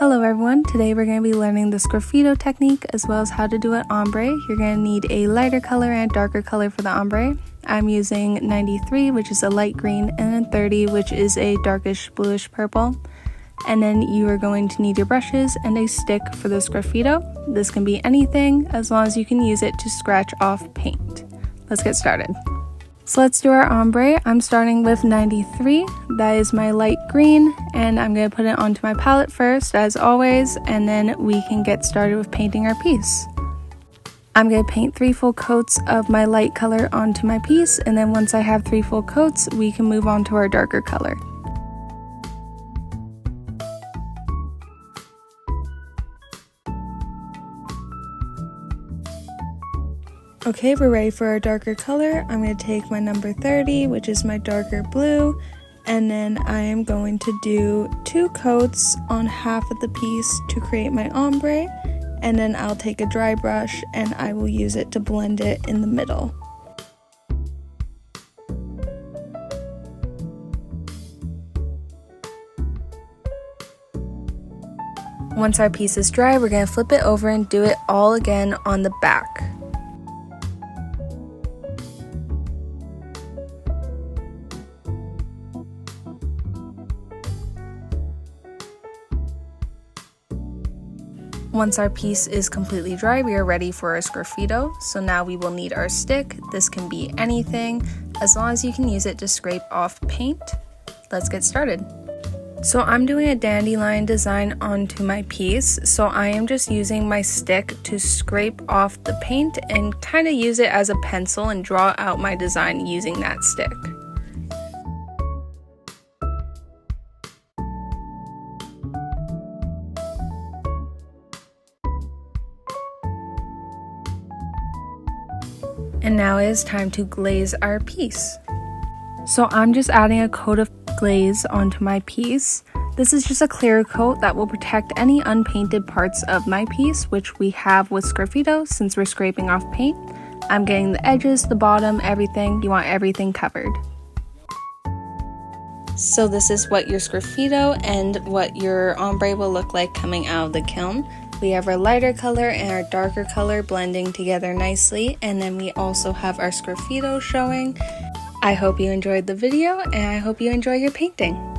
Hello everyone, today we're going to be learning the sgraffito technique as well as how to do an ombre. You're going to need a lighter color and a darker color for the ombre. I'm using 93, which is a light green, and then 30, which is a darkish bluish purple. And then you are going to need your brushes and a stick for the sgraffito. This can be anything as long as you can use it to scratch off paint. Let's get started. So let's do our ombre. I'm starting with 93, that is my light green, and I'm going to put it onto my palette first as always, and then we can get started with painting our piece. I'm going to paint 3 full coats of my light color onto my piece, and then once I have 3 full coats, we can move on to our darker color. Okay, we're ready for our darker color. I'm going to take my number 30, which is my darker blue, and then I am going to do 2 coats on half of the piece to create my ombre, and then I'll take a dry brush and I will use it to blend it in the middle. Once our piece is dry, we're going to flip it over and do it all again on the back. Once our piece is completely dry, we are ready for our sgraffito. So now we will need our stick. This can be anything, as long as you can use it to scrape off paint. Let's get started. So I'm doing a dandelion design onto my piece, so I am just using my stick to scrape off the paint and kind of use it as a pencil and draw out my design using that stick. And now it is time to glaze our piece. So I'm just adding a coat of glaze onto my piece. This is just a clear coat that will protect any unpainted parts of my piece, which we have with sgraffito since we're scraping off paint. I'm getting the edges, the bottom, everything. You want everything covered. So this is what your sgraffito and what your ombre will look like coming out of the kiln. We have our lighter color and our darker color blending together nicely, and then we also have our sgraffito showing. I hope you enjoyed the video, and I hope you enjoy your painting.